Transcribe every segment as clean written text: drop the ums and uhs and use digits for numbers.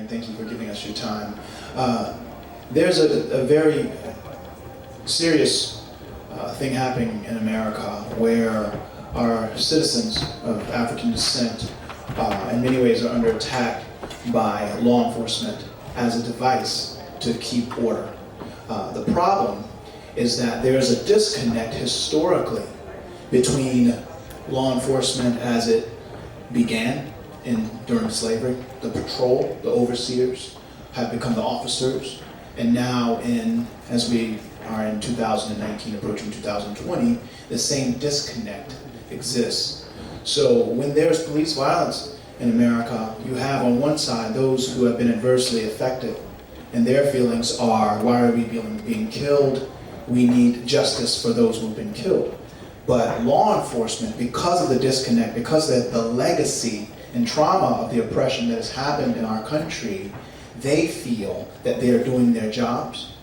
and thank you for giving us your time. There's a very serious thing happening in America where our citizens of African descent in many ways are under attack by law enforcement as a device to keep order. The problem is that there's a disconnect historically between law enforcement as it began during slavery. The patrol, the overseers, have become the officers, and now as we are in 2019, approaching 2020, the same disconnect exists. So when there's police violence in America, you have on one side those who have been adversely affected, and their feelings are, why are we being killed? We need justice for those who've been killed. But law enforcement, because of the disconnect, because of the legacy and trauma of the oppression that has happened in our country, they feel that they are doing their jobs,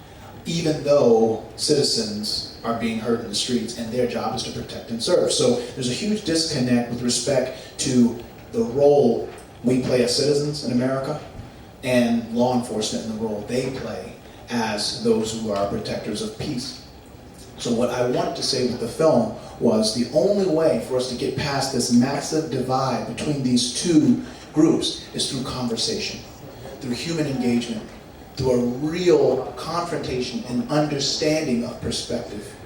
even though citizens are being hurt in the streets, and their job is to protect and serve. So there's a huge disconnect with respect to the role we play as citizens in America and law enforcement and the role they play as those who are protectors of peace. So what I wanted to say with the film was the only way for us to get past this massive divide between these two groups is through conversation, through human engagement, through a real confrontation and understanding of perspective.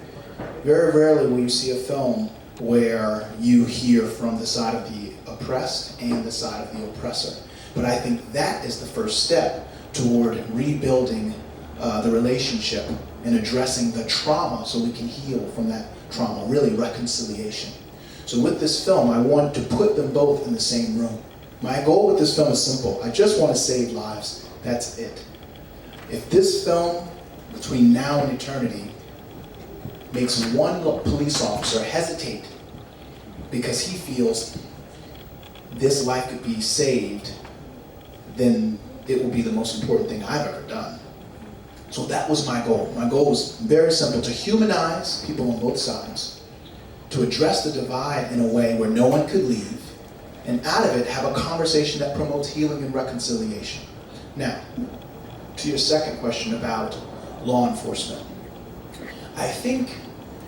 Very rarely will you see a film where you hear from the side of the oppressed and the side of the oppressor. But I think that is the first step toward rebuilding the relationship and addressing the trauma so we can heal from that trauma, really reconciliation. So with this film, I want to put them both in the same room. My goal with this film is simple. I just want to save lives. That's it. If this film, between now and eternity, makes one police officer hesitate because he feels this life could be saved, then it will be the most important thing I've ever done. So that was my goal. My goal was very simple: to humanize people on both sides, to address the divide in a way where no one could leave, and out of it have a conversation that promotes healing and reconciliation. Now, to your second question about law enforcement, I think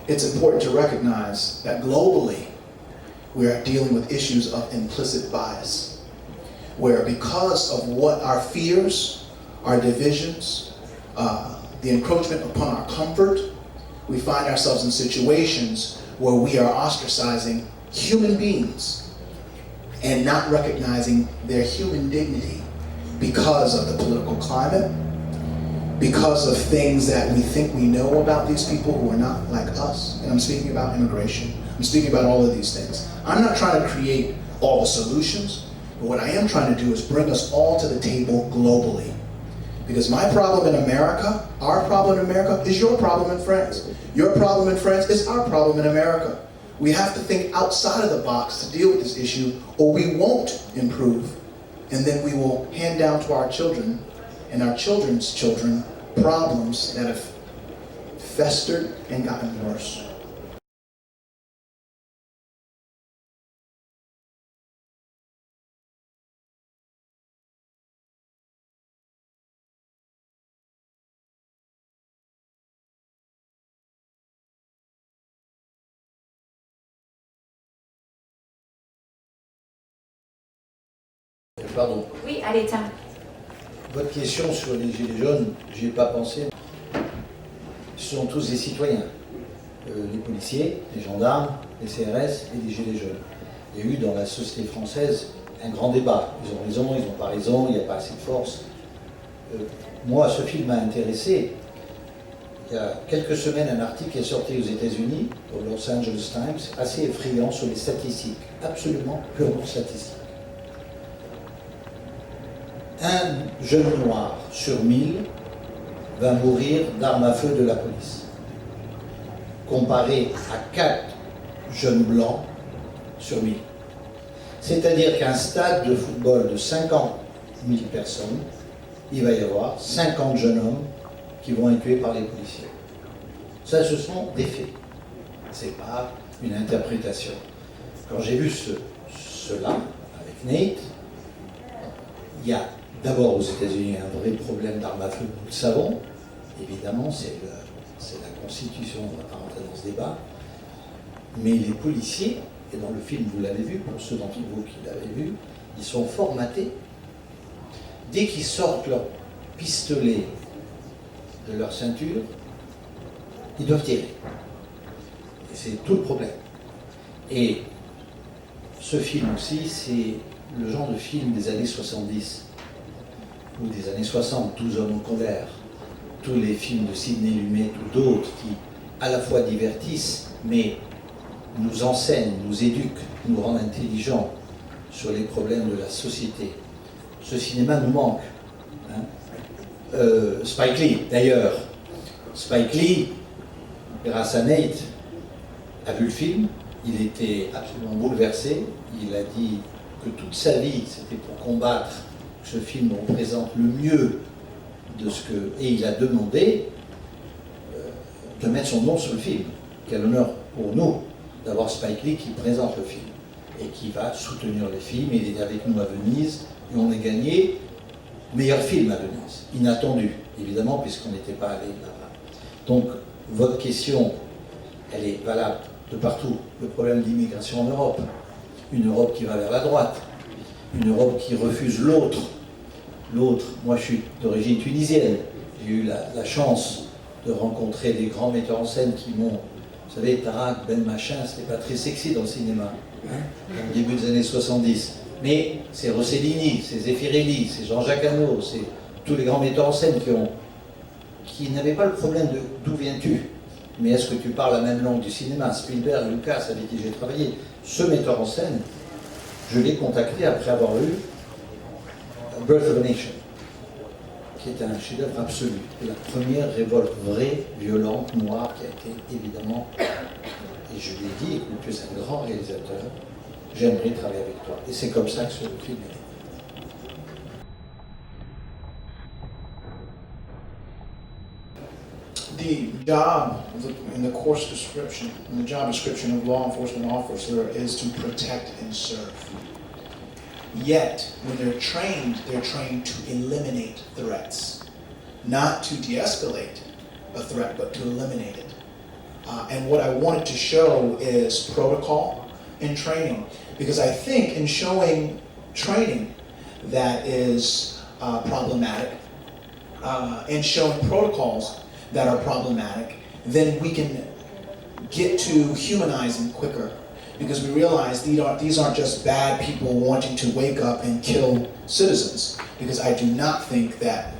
it's important to recognize that globally we are dealing with issues of implicit bias, where because of what our fears, our divisions, the encroachment upon our comfort, we find ourselves in situations where we are ostracizing human beings and not recognizing their human dignity because of the political climate, because of things that we think we know about these people who are not like us. And I'm speaking about immigration. I'm speaking about all of these things. I'm not trying to create all the solutions, but what I am trying to do is bring us all to the table globally. Because my problem in America, our problem in America, is your problem in France. Your problem in France is our problem in America. We have to think outside of the box to deal with this issue, or we won't improve. And then we will hand down to our children and our children's children problems that have festered and gotten worse. Pardon. Oui, allez, tiens. Votre question sur les Gilets jaunes, j'y ai pas pensé. Ce sont tous des citoyens. Les policiers, les gendarmes, les CRS et les Gilets jaunes. Il y a eu dans la société française un grand débat. Ils ont raison, ils n'ont pas raison, il n'y a pas assez de force. Moi, ce film m'a intéressé. Il y a quelques semaines, un article est sorti aux États-Unis, au Los Angeles Times, assez effrayant sur les statistiques, absolument purement statistiques. Un jeune noir sur 1000 va mourir d'arme à feu de la police, comparé à 4 jeunes blancs sur 1000. C'est-à-dire qu'un stade de football de 50 000 personnes, il va y avoir 50 jeunes hommes qui vont être tués par les policiers. Ça, ce sont des faits. Ce n'est pas une interprétation. Quand j'ai vu cela avec Nate, il y a D'abord, aux États-Unis, il y a un vrai problème d'armes à feu, nous le savons. Évidemment, c'est la Constitution, on ne va pas rentrer dans ce débat. Mais les policiers, et dans le film vous l'avez vu, pour ceux d'entre vous qui l'avaient vu, ils sont formatés. Dès qu'ils sortent leur pistolet de leur ceinture, ils doivent tirer. Et c'est tout le problème. Et ce film aussi, c'est le genre de film des années 70 ou des années 60, 12 hommes en colère, tous les films de Sidney Lumet ou d'autres qui à la fois divertissent, mais nous enseignent, nous éduquent, nous rendent intelligents sur les problèmes de la société. Ce cinéma nous manque. Hein. Spike Lee, d'ailleurs. Spike Lee, grâce à Nate, a vu le film, il était absolument bouleversé, il a dit que toute sa vie, c'était pour combattre que ce film représente le mieux de ce que... Et il a demandé de mettre son nom sur le film. Quel honneur pour nous d'avoir Spike Lee qui présente le film et qui va soutenir le film. Il est avec nous à Venise et on a gagné meilleur film à Venise. Inattendu, évidemment, puisqu'on n'était pas allé là-bas. Donc, votre question, elle est valable de partout. Le problème d'immigration en Europe. Une Europe qui va vers la droite. Une Europe qui refuse l'autre. L'autre, moi je suis d'origine tunisienne. J'ai eu la chance de rencontrer des grands metteurs en scène qui m'ont... Vous savez, Tarak, Ben Machin, c'était pas très sexy dans le cinéma, hein, au début des années 70. Mais c'est Rossellini, c'est Zeffirelli, c'est Jean-Jacques Hano, c'est tous les grands metteurs en scène qui n'avaient pas le problème de d'où viens-tu, mais est-ce que tu parles la même langue du cinéma. Spielberg, Lucas, avec qui j'ai travaillé, ce metteur en scène, je l'ai contacté après avoir eu Birth of a Nation, qui est un chef-d'œuvre absolu. La première révolte vraie, violente, noire, qui a été évidemment... Et je lui ai dit, écoute, tu es un grand réalisateur, j'aimerais travailler avec toi. Et c'est comme ça que ce film est né. The job in the course description, in the job description of law enforcement officer is to protect and serve. Yet, when they're trained to eliminate threats, not to de-escalate a threat, but to eliminate it. And what I wanted to show is protocol and training, because I think in showing training that is problematic, and showing protocols that are problematic, then we can get to humanizing quicker. Because we realize these aren't just bad people wanting to wake up and kill citizens. Because I do not think that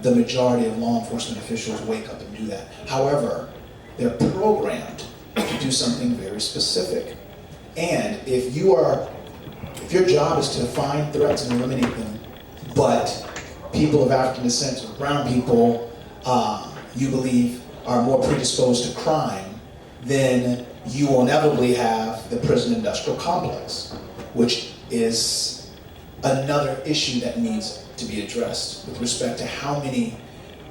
the majority of law enforcement officials wake up and do that. However, they're programmed to do something very specific. And if your job is to find threats and eliminate them, but people of African descent or brown people you believe are more predisposed to crime, then you will inevitably have the prison industrial complex, which is another issue that needs to be addressed with respect to how many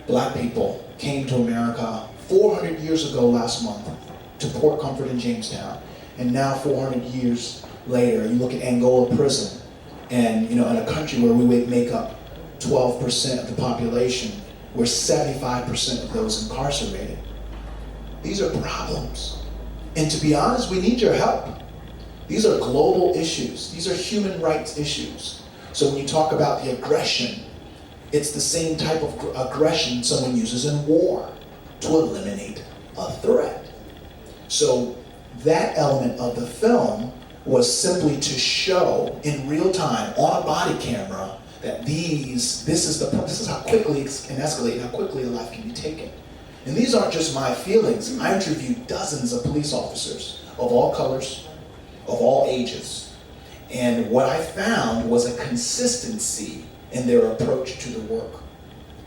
black people came to America 400 years ago last month to Port Comfort in Jamestown, and now 400 years later, you look at Angola prison, and in a country where we make up 12% of the population, we're 75% of those incarcerated. These are problems. And to be honest, we need your help. These are global issues. These are human rights issues. So when you talk about the aggression, it's the same type of aggression someone uses in war to eliminate a threat. So that element of the film was simply to show in real time on a body camera that this is how quickly it can escalate, how quickly a life can be taken. And these aren't just my feelings. I interviewed dozens of police officers of all colors, of all ages. And what I found was a consistency in their approach to the work.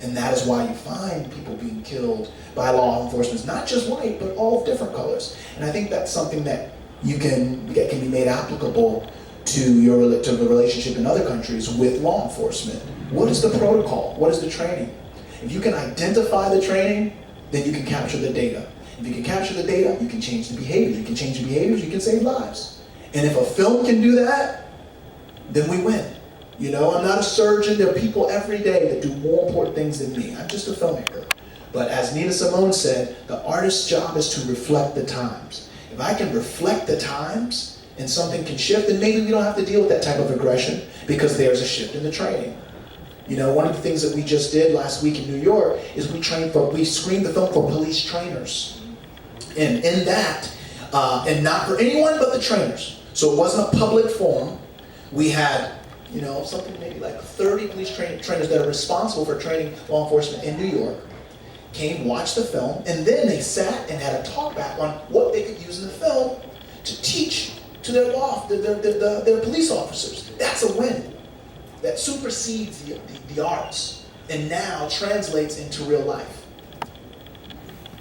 And that is why you find people being killed by law enforcement, not just white, but all different colors. And I think that's something that can be made applicable to the relationship in other countries with law enforcement. What is the protocol? What is the training? If you can identify the training, then you can capture the data. If you can capture the data, you can change the behaviors. You can change the behaviors, you can save lives. And if a film can do that, then we win. You know, I'm not a surgeon. There are people every day that do more important things than me. I'm just a filmmaker. But as Nina Simone said, the artist's job is to reflect the times. If I can reflect the times and something can shift, then maybe we don't have to deal with that type of aggression because there's a shift in the training. You know, one of the things that we just did last week in New York is we screened the film for police trainers. And in that, and not for anyone but the trainers. So it wasn't a public forum. We had, you know, something maybe like 30 police trainers that are responsible for training law enforcement in New York came, watched the film, and then they sat and had a talk back on what they could use in the film to teach to their police officers. That's a win. That supersedes the arts and now translates into real life.